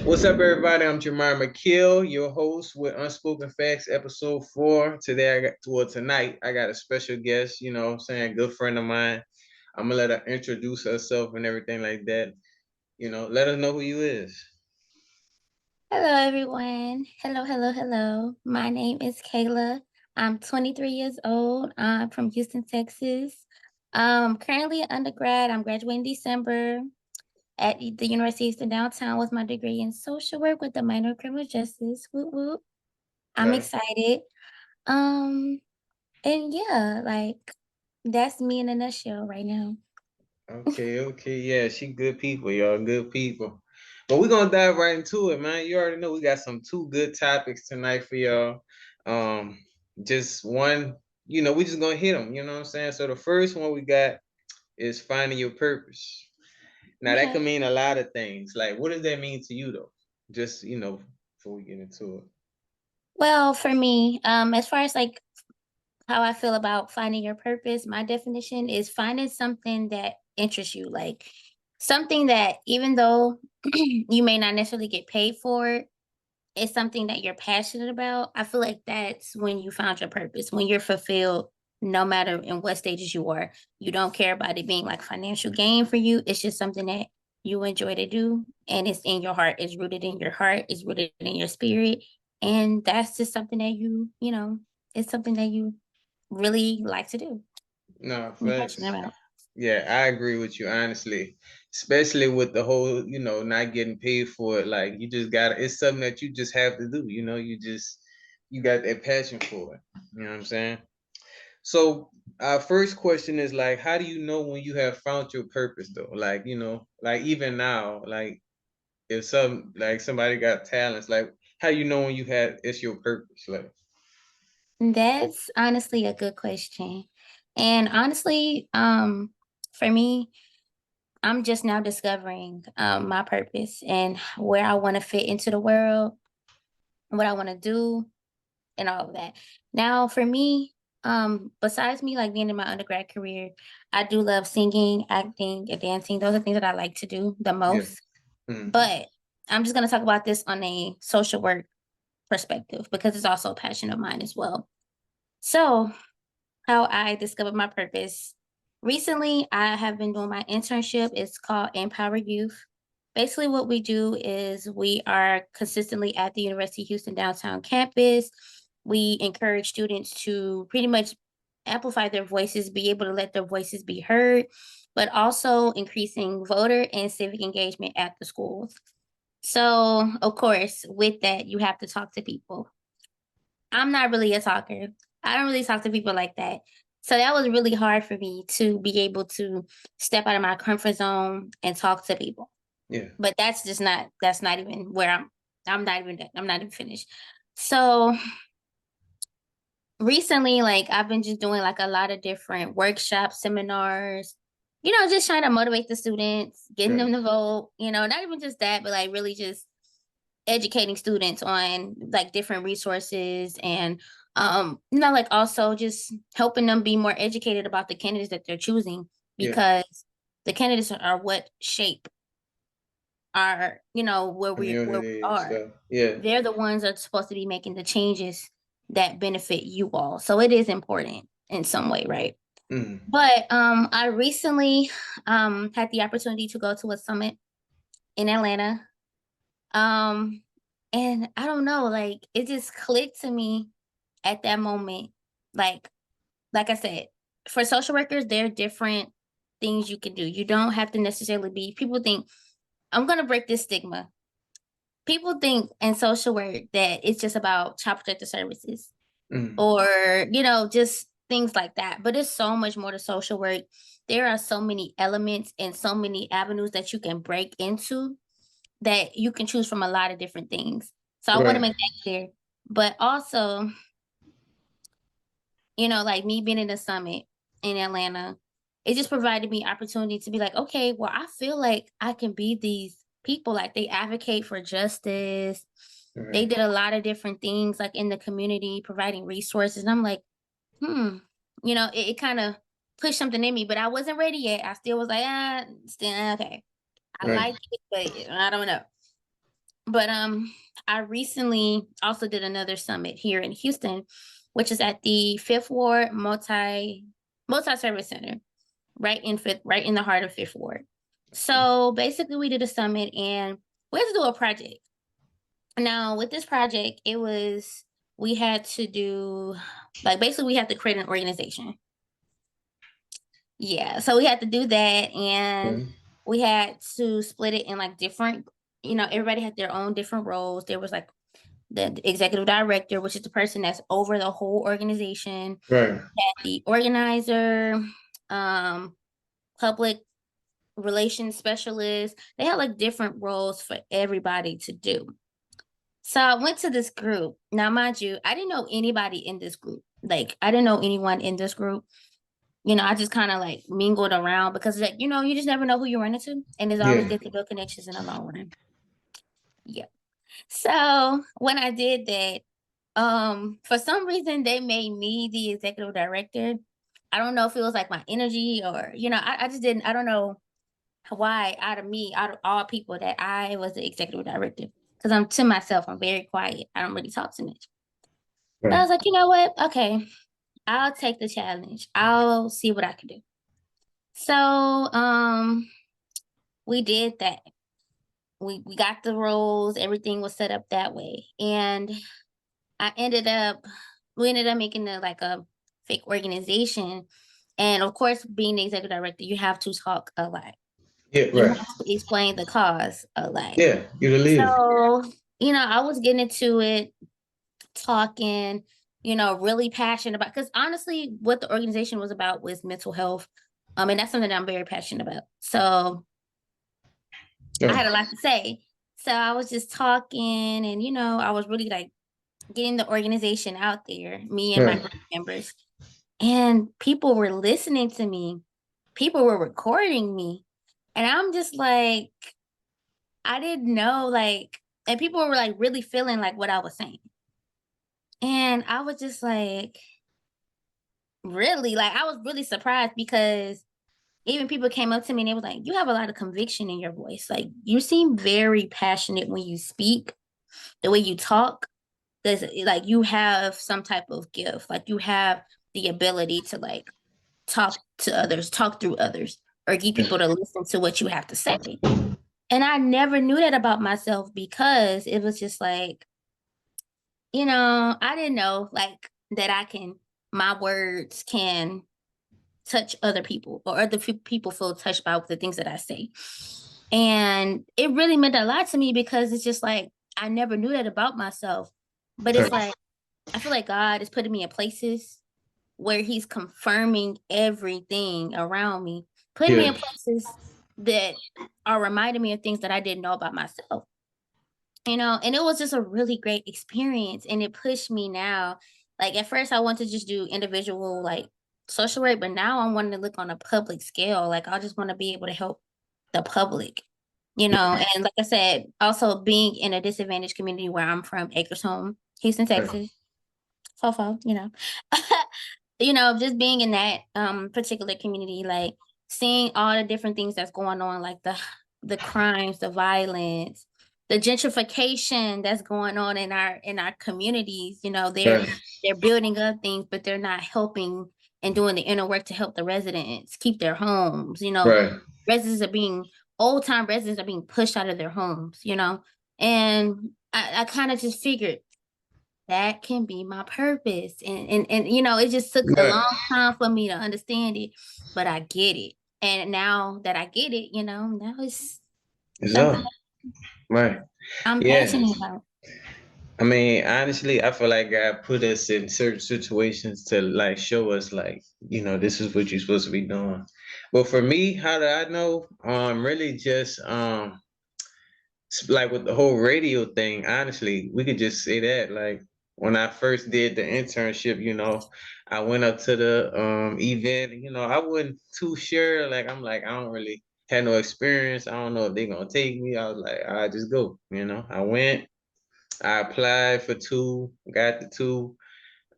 What's up, everybody? I'm Jamar McKill, your host with Unspoken Facts, episode 4. Tonight, I got a special guest, what I'm saying, a good friend of mine. I'm gonna let her introduce herself and everything like that. Let us know who you is. Hello, everyone. Hello. My name is Kayla. I'm 23 years old. I'm from Houston, Texas. Currently an undergrad. I'm graduating December at the University of Houston downtown with my degree in social work with a minor in criminal justice. Whoop whoop. I'm Right. excited. Um, and yeah, that's me in a nutshell right now. Okay. Yeah, she good people, y'all. Good people. But we're gonna dive right into it, man. You already know we got some two good topics tonight for y'all. Um, just one, we just gonna hit them, you know what I'm saying? So the first one we got is finding your purpose. Now that Okay. could mean a lot of things. Like, what does that mean to you though? Just, before we get into it. Well, for me, as far as how I feel about finding your purpose, my definition is finding something that interests you, like something that even though you may not necessarily get paid for it, it's something that you're passionate about. I feel like that's when you found your purpose, when you're fulfilled, no matter in what stages you are. You don't care about it being like financial gain for you. It's just something that you enjoy to do and it's in your heart. It's rooted in your heart, it's rooted in your spirit. And that's just something that it's something that you really like to do. No, You're passionate facts. about. Yeah, I agree with you, honestly. Especially with the whole, not getting paid for it. Like you just gotta it's something that you just have to do, you got that passion for it. You know what I'm saying? So our first question is like, how do you know when you have found your purpose though? Like, like even now, like if somebody got talents, like how you know when you had it's your purpose? Like, That's honestly a good question. And honestly, for me, I'm just now discovering my purpose and where I want to fit into the world, what I want to do, and all of that. Now, for me, besides me like being in my undergrad career, I do love singing, acting, and dancing. Those are things that I like to do the yeah. most. Mm. But I'm just gonna talk about this on a social work perspective because it's also a passion of mine as well. So, how I discovered my purpose. Recently, I have been doing my internship. It's called Empower Youth. Basically, what we do is we are consistently at the University of Houston downtown campus. We encourage students to pretty much amplify their voices, be able to let their voices be heard, but also increasing voter and civic engagement at the schools. So, of course, with that, you have to talk to people. I'm not really a talker. I don't really talk to people like that. So that was really hard for me to be able to step out of my comfort zone and talk to people. Yeah. But that's not even where I'm not even finished. So recently, like I've been just doing like a lot of different workshops, seminars, just trying to motivate the students, getting Right. them to vote, not even just that, but like really just educating students on like different resources and like also just helping them be more educated about the candidates that they're choosing Yeah. because the candidates are what shape our where we Community and are. stuff. Yeah. They're the ones that are supposed to be making the changes that benefit you all, so it is important in some way, right? Mm. But I recently had the opportunity to go to a summit in Atlanta. um and I don't know, like it just clicked to me at that moment. Like like I said, for social workers, there are different things you can do. You don't have to necessarily be people think I'm gonna break this stigma. People think in social work that it's just about child protective services Mm. or, just things like that. But it's so much more to social work. There are so many elements and so many avenues that you can break into that you can choose from a lot of different things. So I want to Right. make that clear. But also, like me being in the summit in Atlanta, it just provided me opportunity to be like, okay, well, I feel like I can be these people. Like they advocate for justice. They Right. did a lot of different things like in the community, providing resources. And I'm like, it kind of pushed something in me, but I wasn't ready yet. I still was like, still okay. I Right. like it, but I don't know. But I recently also did another summit here in Houston, which is at the Fifth Ward Multi Service Center, right in the heart of Fifth Ward. So basically, we did a summit and we had to do a project. Now, with this project, we had to do like basically we had to create an organization. Yeah, so we had to do that, and Okay. we had to split it in like different, everybody had their own different roles. There was like the executive director, which is the person that's over the whole organization, Right. the organizer, um, public relations specialist. They had like different roles for everybody to do. So I went to this group. Now, mind you, I didn't know anybody in this group. Like, I didn't know anyone in this group. I just kind of like mingled around because, like, you just never know who you run into. And it's always Yeah. good to build connections in the long run. Yeah. So when I did that, for some reason they made me the executive director. I don't know if it was like my energy or, I just didn't, I don't know why out of all people that I was the executive director. Because I'm to myself, I'm very quiet. I don't really talk too much. But I Right. was like, you know what? Okay, I'll take the challenge. I'll see what I can do. So we did that. We got the roles, everything was set up that way. And I ended up we ended up making like a fake organization. And of course, being the executive director, you have to talk a lot. Yeah. You Right. have to explain the cause a lot. Yeah. You're the leader. So, I was getting into it, talking, really passionate about because honestly, what the organization was about was mental health. And that's something that I'm very passionate about. So I had Yeah. a lot to say. So I was just talking and I was really like getting the organization out there, me and my Right. group members. And people were listening to me. People were recording me. And I'm just like, I didn't know, like, and people were like really feeling like what I was saying. And I was just like, really? Like, I was really surprised because even people came up to me and they was like, you have a lot of conviction in your voice. Like, you seem very passionate when you speak, the way you talk. There's like, you have some type of gift. Like, you have the ability to like talk to others, talk through others, or get people to listen to what you have to say. And I never knew that about myself because it was just like, I didn't know like that my words can touch other people or other people feel touched by the things that I say. And it really meant a lot to me because it's just like, I never knew that about myself. But it's like, I feel like God is putting me in places where he's confirming everything around me, putting me Yeah. in places that are reminding me of things that I didn't know about myself. And it was just a really great experience. And it pushed me now. Like at first I wanted to just do individual like social work, but now I'm wanting to look on a public scale. Like I just want to be able to help the public. And like I said, also being in a disadvantaged community where I'm from, Acres Home, Houston, Right. Texas, Fofo. Just being in that particular community, like seeing all the different things that's going on, like the crimes, the violence, the gentrification that's going on in our communities. Right. They're building up things, but they're not helping and doing the inner work to help the residents keep their homes. Right. Residents are being old time residents are being pushed out of their homes. And I kind of just figured that can be my purpose. And it just took a Right. long time for me to understand it, but I get it. And now that I get it, now it's It's something up. that Right. I'm Yeah. passionate about. I mean, honestly, I feel like God put us in certain situations to like show us like, this is what you're supposed to be doing. But for me, how do I know? Really just like with the whole radio thing, honestly, we could just say that. Like when I first did the internship, I went up to the event, I wasn't too sure. Like I'm like, I don't really had no experience. I don't know if they're gonna take me. I was like, I just go. I went, I applied for two, got the two.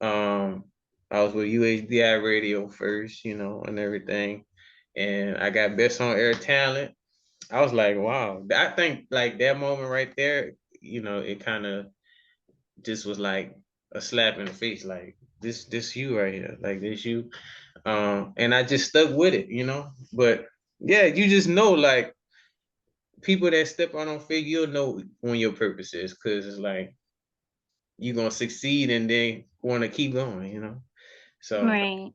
Um, I was with UHDI radio first, and everything. And I got best on air talent. I was like, wow. I think like that moment right there, it kind of just was like a slap in the face, like this you right here, like this you. And I just stuck with it, But yeah, you just know, like, people that step out on faith, you'll know when your purpose is, because it's like you're gonna succeed and then want to keep going. So Right.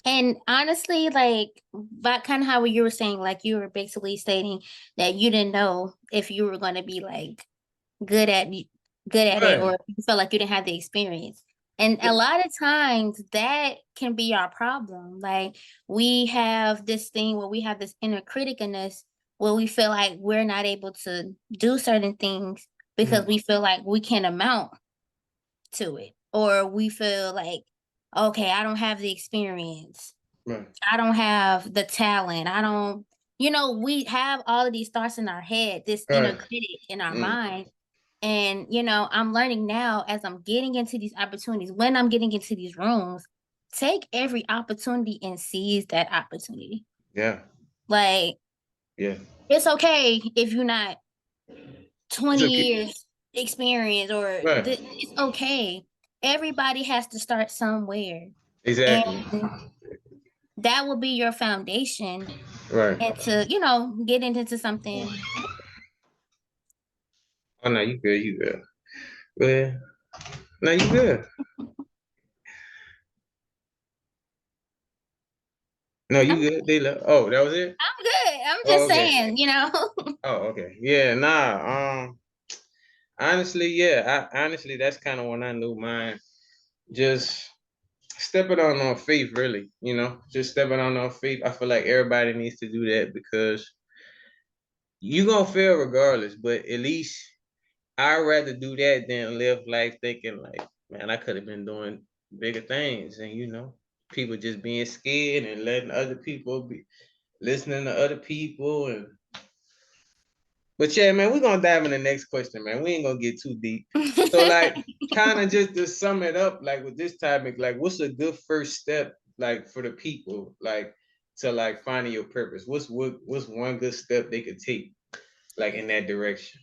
And honestly, like, but kind of how you were saying, like, you were basically stating that you didn't know if you were going to be like good at good at it, right, or you felt like you didn't have the experience. And a lot of times that can be our problem. Like, we have this thing where we have this inner critic in us where we feel like we're not able to do certain things because Mhm. we feel like we can't amount to it, or we feel like, okay, I don't have the experience, Right, I don't have the talent, I don't, we have all of these thoughts in our head, this inner right, critic in our mm, mind. And, I'm learning now as I'm getting into these opportunities, when I'm getting into these rooms, take every opportunity and seize that opportunity. yeah, Like, yeah. it's okay if you're not It's 20 okay. years experience, or Right, it's okay. Everybody has to start somewhere. exactly. And that will be your foundation, Right. and to, get into something. Oh no, you good, you good. Well, no, you good. No, you I'm good. They left. Oh, that was it. I'm good. I'm just Oh, okay. saying. Oh, okay. Yeah, nah. Honestly, yeah. Honestly, that's kind of when I knew mine. Just stepping on faith, really. Just stepping on faith. I feel like everybody needs to do that, because you gonna fail regardless. But at least I'd rather do that than live life thinking like, man, I could have been doing bigger things, and people just being scared and letting other people be listening to other people. And but yeah, man, we're gonna dive in the next question, man. We ain't gonna get too deep. So like, kind of just to sum it up, like with this topic, like what's a good first step, like for the people, like to like finding your purpose? What's one good step they could take, like in that direction?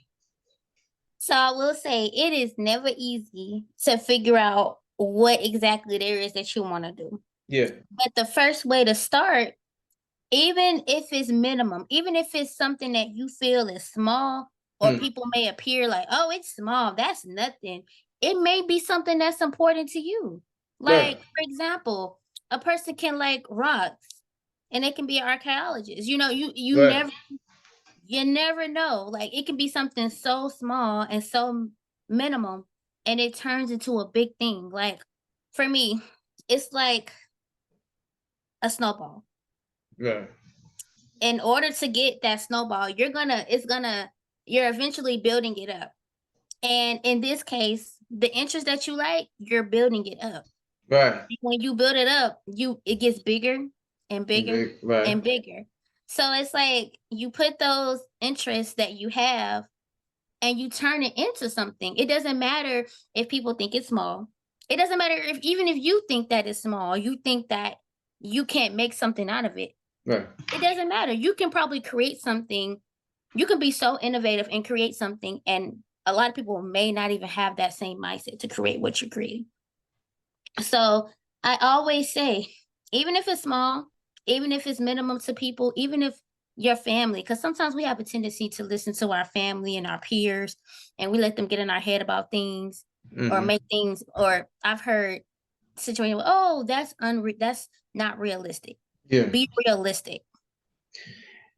So I will say it is never easy to figure out what exactly there is that you want to do. Yeah. But the first way to start, even if it's minimum, even if it's something that you feel is small, or Hmm. people may appear like, oh, it's small, that's nothing. It may be something that's important to you. Right. Like, for example, a person can like rocks, and they can be an archaeologist. Right. You never know. Like, it can be something so small and so minimum, and it turns into a big thing. Like, for me, it's like a snowball. Right. In order to get that snowball, you're eventually building it up. And in this case, the interest that you like, you're building it up. Right. When you build it up, it gets bigger and bigger Right. and bigger. So it's like you put those interests that you have and you turn it into something. It doesn't matter if people think it's small. It doesn't matter if, even if you think that it's small, you think that you can't make something out of it. Right. It doesn't matter. You can probably create something. You can be so innovative and create something, and a lot of people may not even have that same mindset to create what you're creating. So I always say, even if it's small, even if it's minimum to people, even if your family, because sometimes we have a tendency to listen to our family and our peers, and we let them get in our head about things, or Hmm. make things, or I've heard situations, oh, that's not realistic. Yeah. Be realistic.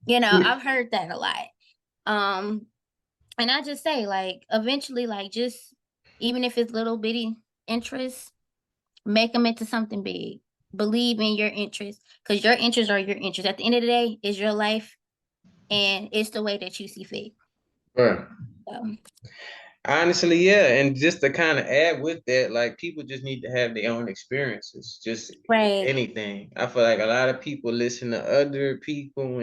I've heard that a lot. Um, and I just say, like, eventually, like, just even if it's little bitty interests, make them into something big. Believe in your interests, because your interests are your interests. At the end of the day, it's your life, and it's the way that you see fit. Right. So, Honestly, yeah, and just to kind of add with that, like people just need to have their own experiences, just right. anything. I feel like a lot of people listen to other people,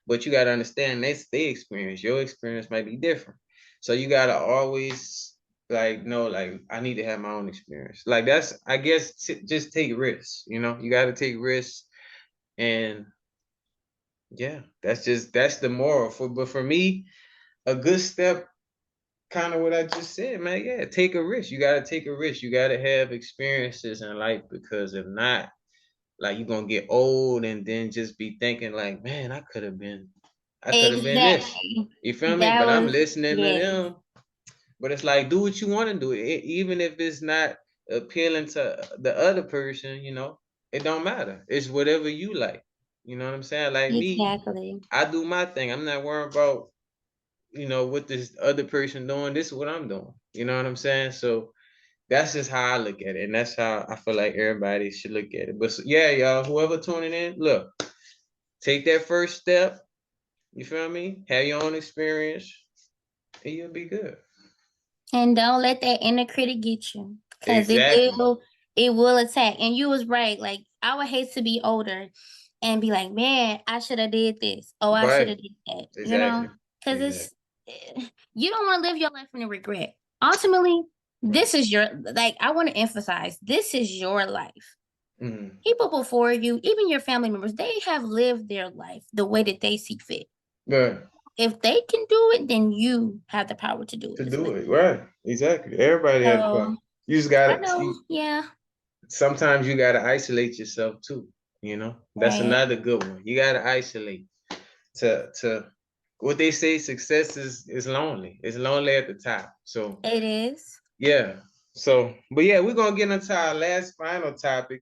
but you got to understand that's their experience. Your experience might be different, so you got to always like know, like I need to have my own experience. Like that's, I guess, just take risks. You got to take risks, and yeah, that's the moral. But for me, a good step kind of what I just said, man. Yeah, take a risk. You gotta take a risk. You gotta have experiences in life, because if not, like, you're gonna get old and then just be thinking like, man, I could have been this. Exactly. You feel me? That But I'm was, listening to yes, them. But it's like, do what you want to do. Even if it's not appealing to the other person, it don't matter. It's whatever you like. You know what I'm saying? Like me, exactly. I do my thing. I'm not worried about, what this other person doing. This is what I'm doing. You know what I'm saying? So that's just how I look at it. And that's how I feel like everybody should look at it. But yeah, y'all, whoever tuning in, look, take that first step. You feel me? Have your own experience and you'll be good. And don't let that inner critic get you, because Exactly. it will attack. And you was right. Like, I would hate to be older and be like, man, I should have did this. Oh, I should Right. have did that. Exactly. Because Exactly. you don't want to live your life in a regret. Ultimately, Right. this is your, like, I want to emphasize, this is your life. Mm-hmm. People before you, even your family members, they have lived their life the way that they see fit. Right. If they can do it, then you have the power to do it To as well. do it. Right. Exactly. Everybody has So fun. You just I gotta know, yeah, sometimes you gotta isolate yourself too. That's right. another good one. You gotta isolate to what they say, success is lonely. It's lonely at the top. So It is. yeah. So but yeah, we're gonna get into our last final topic.